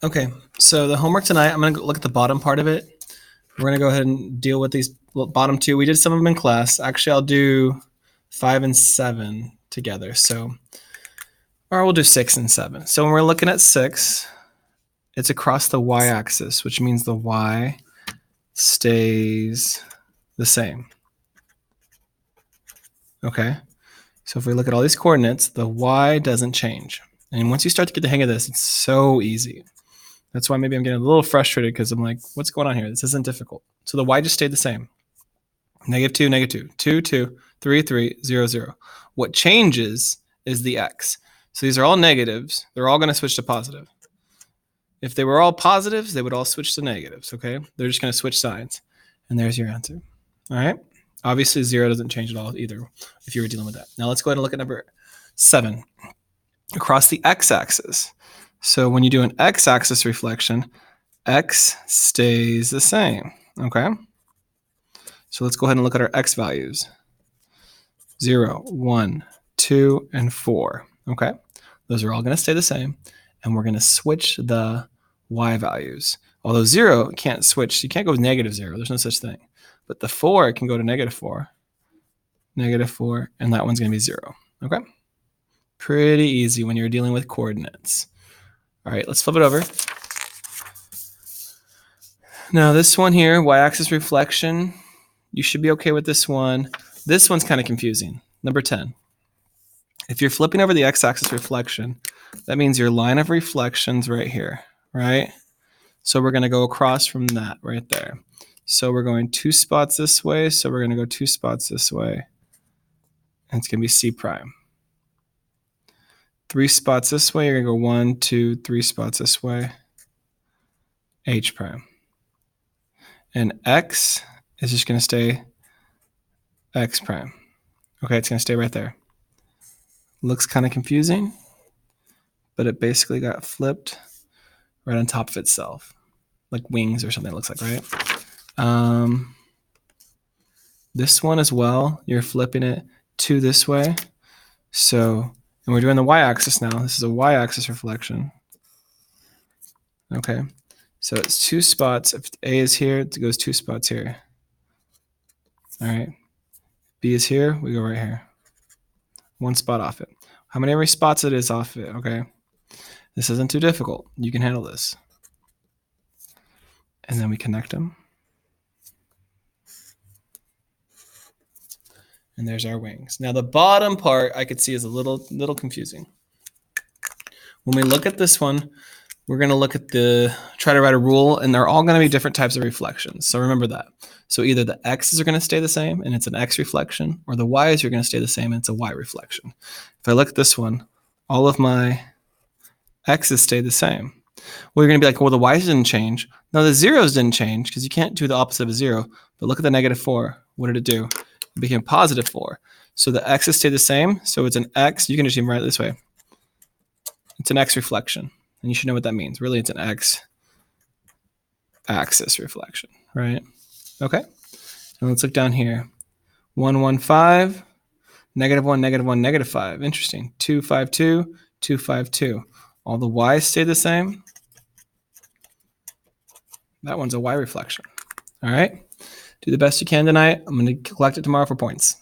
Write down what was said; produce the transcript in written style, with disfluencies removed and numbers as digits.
Okay, so the homework tonight, I'm going to look at the bottom part of it. We're going to go ahead and deal with these bottom two. We did some of them in class. Actually, I'll do 5 and 7 together. Or we'll do 6 and 7. So when we're looking at 6, it's across the y-axis, which means the y stays the same. Okay, so if we look at all these coordinates, the y doesn't change. And once you start to get the hang of this, it's so easy. That's why maybe I'm getting a little frustrated because I'm like, what's going on here? This isn't difficult. So the y just stayed the same. -2, -2, 2, 2, 3, 3, 0, 0. What changes is the x. So these are all negatives. They're all going to switch to positive. If they were all positives, they would all switch to negatives, okay? They're just going to switch signs. And there's your answer. All right? Obviously, 0 doesn't change at all either if you were dealing with that. Now let's go ahead and look at number 7. Across the x-axis. So when you do an x-axis reflection, x stays the same, okay? So let's go ahead and look at our x values. 0, 1, 2, and 4, okay? Those are all going to stay the same, and we're going to switch the y values. Although 0 can't switch, you can't go with -0, there's no such thing. But the 4 can go to -4, -4, and that one's going to be 0, okay? Pretty easy when you're dealing with coordinates. All right, let's flip it over. Now this one here, y-axis reflection, you should be okay with this one. This one's kind of confusing. Number 10. If you're flipping over the x-axis reflection, that means your line of reflection's right here, right? So we're going to go across from that right there. So we're going 2 spots this way, so we're going to go 2 spots this way. And it's going to be C prime. 3 spots this way, you're going to go 1, 2, 3 spots this way, H prime. And x is just going to stay x prime. Okay, it's going to stay right there. Looks kind of confusing, but it basically got flipped right on top of itself, like wings or something it looks like, right? This one as well, you're flipping it to this way. So, and we're doing the y-axis now. This is a y-axis reflection. Okay, so it's 2 spots. If A is here, it goes 2 spots here. All right, B is here, we go right here. 1 spot off it. How many spots it is off it, okay? This isn't too difficult. You can handle this. And then we connect them. And there's our wings. Now the bottom part I could see is a little confusing. When we look at this one, we're going to look at try to write a rule, and they're all going to be different types of reflections. So remember that. So either the x's are going to stay the same, and it's an x reflection, or the y's are going to stay the same, and it's a y reflection. If I look at this one, all of my x's stay the same. Well, you're going to be like, well, the y's didn't change. No, the zeros didn't change because you can't do the opposite of a 0. But look at the -4. What did it do? It became +4. So the x's stay the same. So it's an x. You can just even write it this way. It's an x reflection. And you should know what that means. Really, it's an x-axis reflection, right? Okay. And let's look down here. 1, 1, 5, -1, -1, -5. Interesting. 2, 5, 2, 2, 5, 2. All the y's stay the same. That one's a y reflection. All right. Do the best you can tonight. I'm going to collect it tomorrow for points.